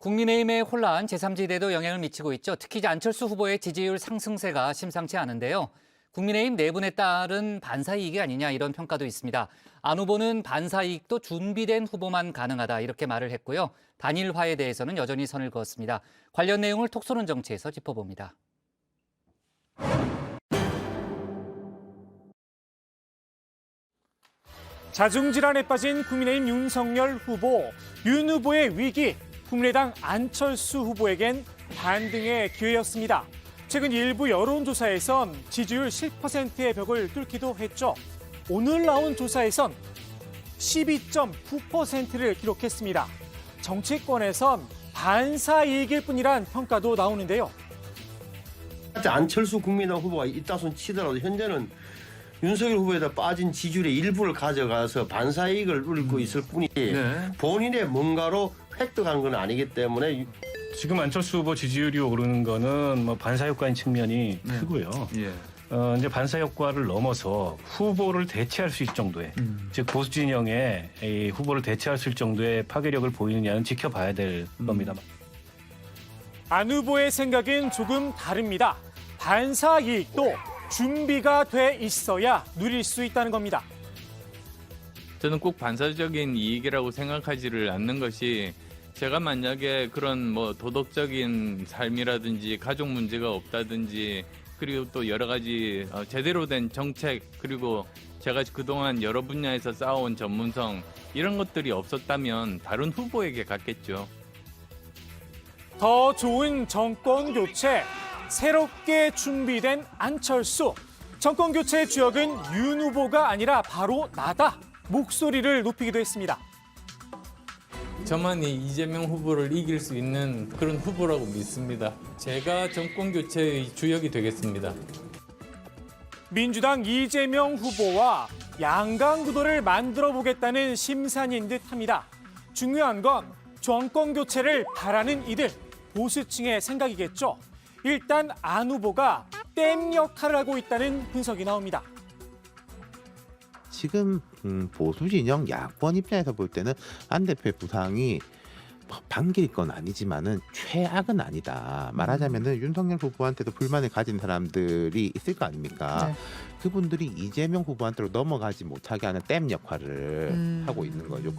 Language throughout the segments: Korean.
국민의힘의 혼란 제3지대도 영향을 미치고 있죠. 특히 안철수 후보의 지지율 상승세가 심상치 않은데요. 국민의힘 내분에 따른 반사이익이 아니냐 이런 평가도 있습니다. 안 후보는 반사이익도 준비된 후보만 가능하다 이렇게 말을 했고요. 단일화에 대해서는 여전히 선을 그었습니다. 관련 내용을 톡쏘는 정치에서 짚어봅니다. 자중질환에 빠진 국민의힘 윤석열 후보, 윤 후보의 위기, 국민의당 안철수 후보에겐 반등의 기회였습니다. 최근 일부 여론조사에선 지지율 10%의 벽을 뚫기도 했죠. 오늘 나온 조사에선 12.9%를 기록했습니다. 정치권에선 반사이익일 뿐이란 평가도 나오는데요. 안철수 국민의당 후보가 이따손 치더라도 현재는 윤석열 후보에다 빠진 지지율의 일부를 가져가서 반사이익을 누리고 있을 뿐이지 본인의 뭔가로 획득한 건 아니기 때문에 지금 안철수 후보 지지율이 오르는 거는 뭐 반사 효과인 측면이 크고요. 이제 반사 효과를 넘어서 후보를 대체할 수 있을 정도의 즉 보수 진영의 이 후보를 대체할 수 있을 정도의 파괴력을 보이느냐는 지켜봐야 될 겁니다. 안 후보의 생각은 조금 다릅니다. 반사 이익도 준비가 돼 있어야 누릴 수 있다는 겁니다. 저는 꼭 반사적인 이익이라고 생각하지를 않는 것이 제가 만약에 그런 뭐 도덕적인 삶이라든지 가족 문제가 없다든지 그리고 또 여러 가지 제대로 된 정책 그리고 제가 그동안 여러 분야에서 쌓아온 전문성 이런 것들이 없었다면 다른 후보에게 갔겠죠. 더 좋은 정권 교체, 새롭게 준비된 안철수. 정권 교체의 주역은 윤 후보가 아니라 바로 나다. 목소리를 높이기도 했습니다. 저만이 이재명 후보를 이길 수 있는 그런 후보라고 믿습니다. 제가 정권 교체의 주역이 되겠습니다. 민주당 이재명 후보와 양강 구도를 만들어 보겠다는 심산인 듯합니다. 중요한 건 정권 교체를 바라는 이들, 보수층의 생각이겠죠. 일단 안 후보가 댐 역할을 하고 있다는 분석이 나옵니다. 지금 보수 진영 야권 입장에서 볼 때는 안 대표의 부상이 반길 건 아니지만은 최악은 아니다. 말하자면은 윤석열 후보한테도 불만을 가진 사람들이 있을 거 아닙니까? 그분들이 이재명 후보한테로 넘어가지 못하게 하는 댐 역할을 하고 있는 거죠.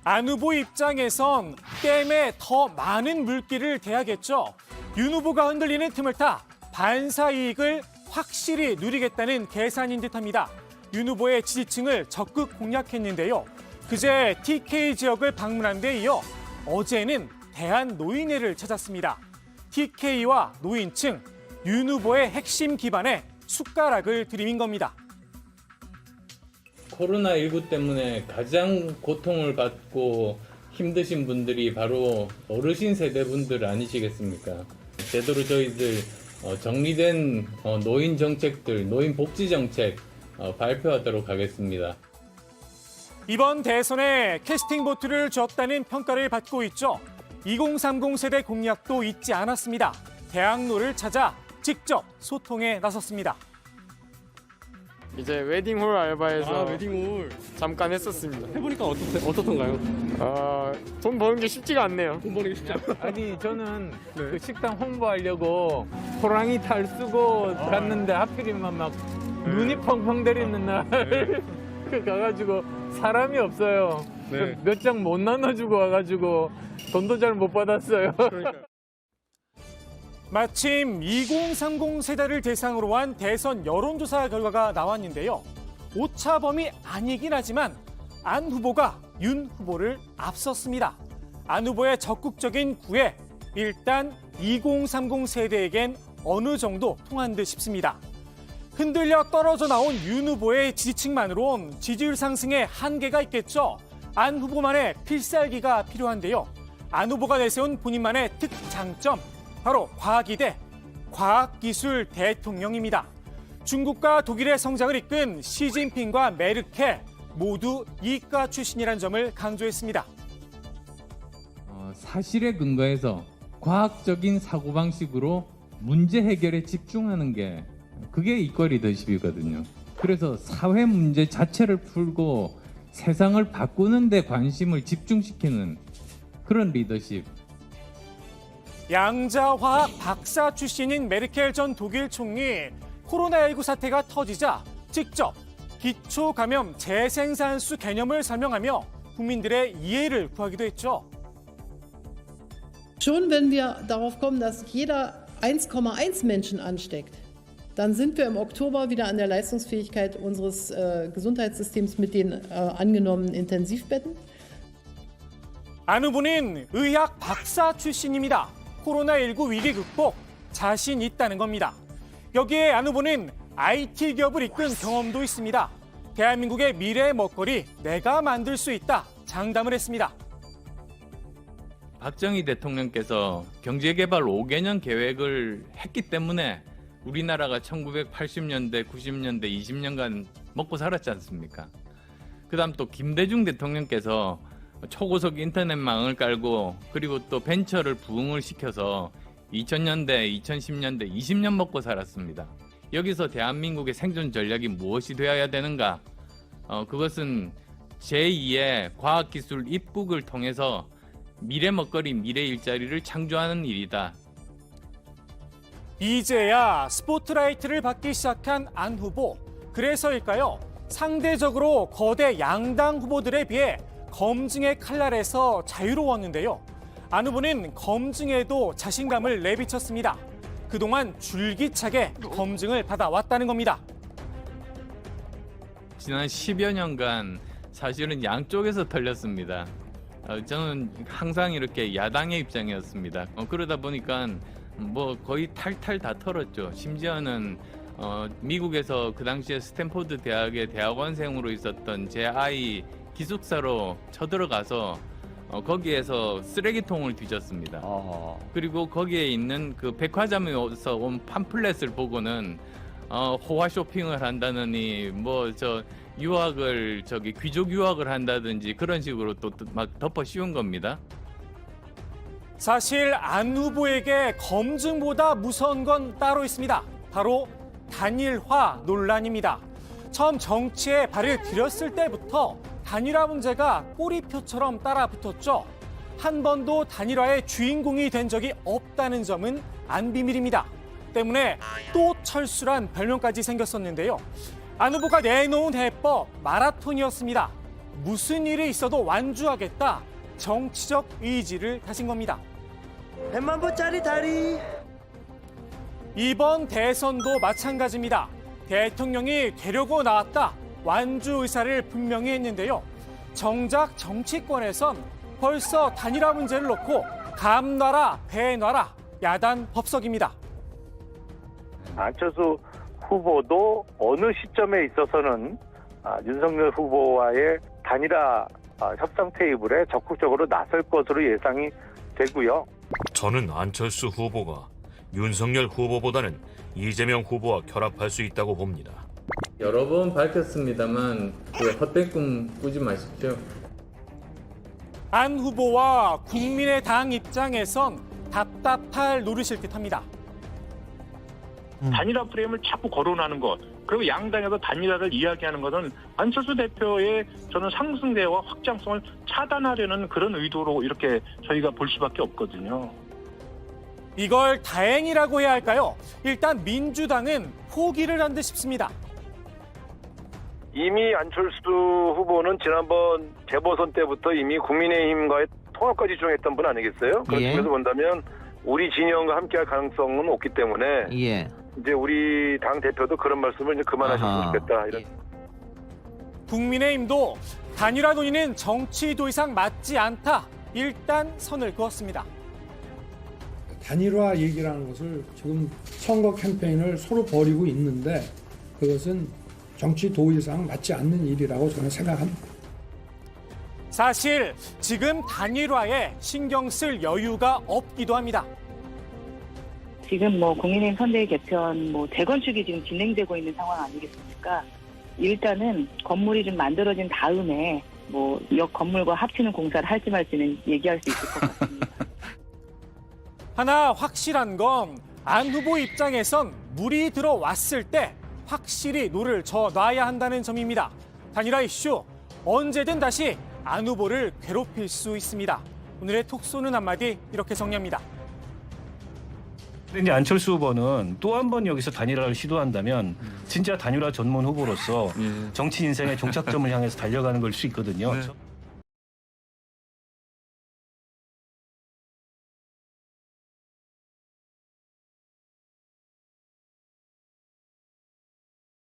안 후보 입장에선 댐에 더 많은 물기를 대야겠죠. 윤 후보가 흔들리는 틈을 타 반사 이익을 확실히 누리겠다는 계산인 듯합니다. 윤 후보의 지지층을 적극 공략했는데요. 그제 TK 지역을 방문한 데 이어 어제는 대한노인회를 찾았습니다. TK와 노인층, 윤 후보의 핵심 기반에 숟가락을 들이민 겁니다. 코로나19 때문에 가장 고통을 받고 힘드신 분들이 바로 어르신 세대분들 아니시겠습니까? 제대로 저희들 정리된 노인 정책들, 노인 복지 정책 발표하도록 하겠습니다. 이번 대선에 캐스팅 보트를 줬다는 평가를 받고 있죠. 2030 세대 공약도 잊지 않았습니다. 대학로를 찾아 직접 소통에 나섰습니다. 이제 웨딩홀 알바에서 웨딩홀 잠깐 했었습니다. 해보니까 어떻던가요? 돈 버는 게 쉽지가 않네요. 돈 버는 게 쉽지 않아요. 아니 저는 그 식당 홍보하려고 호랑이 탈 쓰고 갔는데 하필이면 막 눈이 펑펑 내리는 날 그 가가지고 사람이 없어요. 네. 몇 장 못 나눠주고 와가지고 돈도 잘 못 받았어요. 마침 2030 세대를 대상으로 한 대선 여론조사 결과가 나왔는데요. 오차범위 아니긴 하지만 안 후보가 윤 후보를 앞섰습니다. 안 후보의 적극적인 구애, 일단 2030 세대에겐 어느 정도 통한 듯 싶습니다. 흔들려 떨어져 나온 윤 후보의 지지층만으론 지지율 상승에 한계가 있겠죠. 안 후보만의 필살기가 필요한데요. 안 후보가 내세운 본인만의 특장점, 바로 과학이대, 과학기술 대통령입니다. 중국과 독일의 성장을 이끈 시진핑과 메르켈 모두 이과 출신이라는 점을 강조했습니다. 사실에 근거해서 과학적인 사고방식으로 문제 해결에 집중하는 게 그게 이과 리더십이거든요. 그래서 사회 문제 자체를 풀고 세상을 바꾸는 데 관심을 집중시키는 그런 리더십. 양자화학 박사 출신인 메르켈 전 독일 총리, 코로나19 사태가 터지자 직접 기초 감염 재생산수 개념을 설명하며 국민들의 이해를 구하기도 했죠. Schon wenn wir darauf kommen, dass jeder 1,1 Menschen ansteckt, dann sind wir im Oktober wieder an der Leistungsfähigkeit unseres Gesundheitssystems mit den angenommenen Intensivbetten. 안 후보는 의학 박사 출신입니다. 코로나19 위기 극복 자신 있다는 겁니다. 여기에 안 후보는 IT 기업을 이끈 경험도 있습니다. 대한민국의 미래의 먹거리 내가 만들 수 있다 장담을 했습니다. 박정희 대통령께서 경제개발 5개년 계획을 했기 때문에 우리나라가 1980년대, 90년대, 20년간 먹고 살았지 않습니까? 그다음 또 김대중 대통령께서 초고속 인터넷망을 깔고 그리고 또 벤처를 부흥을 시켜서 2000년대, 2010년대, 20년 먹고 살았습니다. 여기서 대한민국의 생존 전략이 무엇이 되어야 되는가? 그것은 제2의 과학기술 입국을 통해서 미래 먹거리, 미래 일자리를 창조하는 일이다. 이제야 스포트라이트를 받기 시작한 안 후보. 그래서일까요? 상대적으로 거대 양당 후보들에 비해 검증의 칼날에서 자유로웠는데요. 안 후보는 검증에도 자신감을 내비쳤습니다. 그동안 줄기차게 검증을 받아왔다는 겁니다. 지난 10여 년간 사실은 양쪽에서 털렸습니다. 저는 항상 이렇게 야당의 입장이었습니다. 그러다 보니까 뭐 거의 탈탈 다 털었죠. 심지어는 미국에서 그 당시에 스탠포드 대학의 대학원생으로 있었던 제 아이 기숙사로 쳐들어가서 거기에서 쓰레기통을 뒤졌습니다. 그리고 거기에 있는 그 백화점에서 온 팜플렛을 보고는 호화 쇼핑을 한다느니 뭐 저 유학을 귀족 유학을 한다든지 그런 식으로 또 막 덮어 씌운 겁니다. 사실 안 후보에게 검증보다 무서운 건 따로 있습니다. 바로 단일화 논란입니다. 처음 정치에 발을 들였을 때부터 단일화 문제가 꼬리표처럼 따라붙었죠. 한 번도 단일화의 주인공이 된 적이 없다는 점은 안 비밀입니다. 때문에 또 철수란 별명까지 생겼었는데요. 안 후보가 내놓은 해법 마라톤이었습니다. 무슨 일이 있어도 완주하겠다. 정치적 의지를 다진 겁니다. 100만 보짜리 다리. 이번 대선도 마찬가지입니다. 대통령이 되려고 나왔다. 완주 의사를 분명히 했는데요. 정작 정치권에선 벌써 단일화 문제를 놓고 감놔라, 배놔라, 야단 법석입니다. 안철수 후보도 어느 시점에 있어서는 윤석열 후보와의 단일화 협상 테이블에 적극적으로 나설 것으로 예상이 되고요. 저는 안철수 후보가 윤석열 후보보다는 이재명 후보와 결합할 수 있다고 봅니다. 여러 번 밝혔습니다만 그 헛된 꿈 꾸지 마십시오. 안 후보와 국민의당 입장에선 답답할 노릇일 듯합니다. 단일화 프레임을 자꾸 거론하는 것, 그리고 양당에서 단일화를 이야기하는 것은 안철수 대표의 저는 상승세와 확장성을 차단하려는 그런 의도로 이렇게 저희가 볼 수밖에 없거든요. 이걸 다행이라고 해야 할까요? 일단 민주당은 포기를 한 듯 싶습니다. 이미 안철수 후보는 지난번 재보선 때부터 이미 국민의힘과의 통합까지 주장했던 분 아니겠어요? 그런 측면에서 본다면 우리 진영과 함께할 가능성은 없기 때문에 이제 우리 당 대표도 그런 말씀을 이제 그만하셨으면 좋겠다. 이런. 국민의힘도 단일화 논의는 정치 도의상 맞지 않다. 일단 선을 그었습니다. 단일화 얘기라는 것을 지금 선거 캠페인을 서로 벌이고 있는데 그것은 정치 도의상 맞지 않는 일이라고 저는 생각합니다. 사실 지금 단일화에 신경 쓸 여유가 없기도 합니다. 지금 국민의힘 선대위 개편 재건축이 지금 진행되고 있는 상황 아니겠습니까? 일단은 건물이 좀 만들어진 다음에 역 건물과 합치는 공사를 할지 말지는 얘기할 수 있을 것 같습니다. 하나 확실한 건 안 후보 입장에선 물이 들어왔을 때 확실히 노를 저놔야 한다는 점입니다. 단일화 이슈 언제든 다시 안 후보를 괴롭힐 수 있습니다. 오늘의 톡 쏘는 한마디 이렇게 정리합니다. 근데 이제 안철수 후보는 또 한 번 여기서 단일화를 시도한다면 진짜 단일화 전문 후보로서 정치 인생의 종착점을 향해서 달려가는 걸 수 있거든요.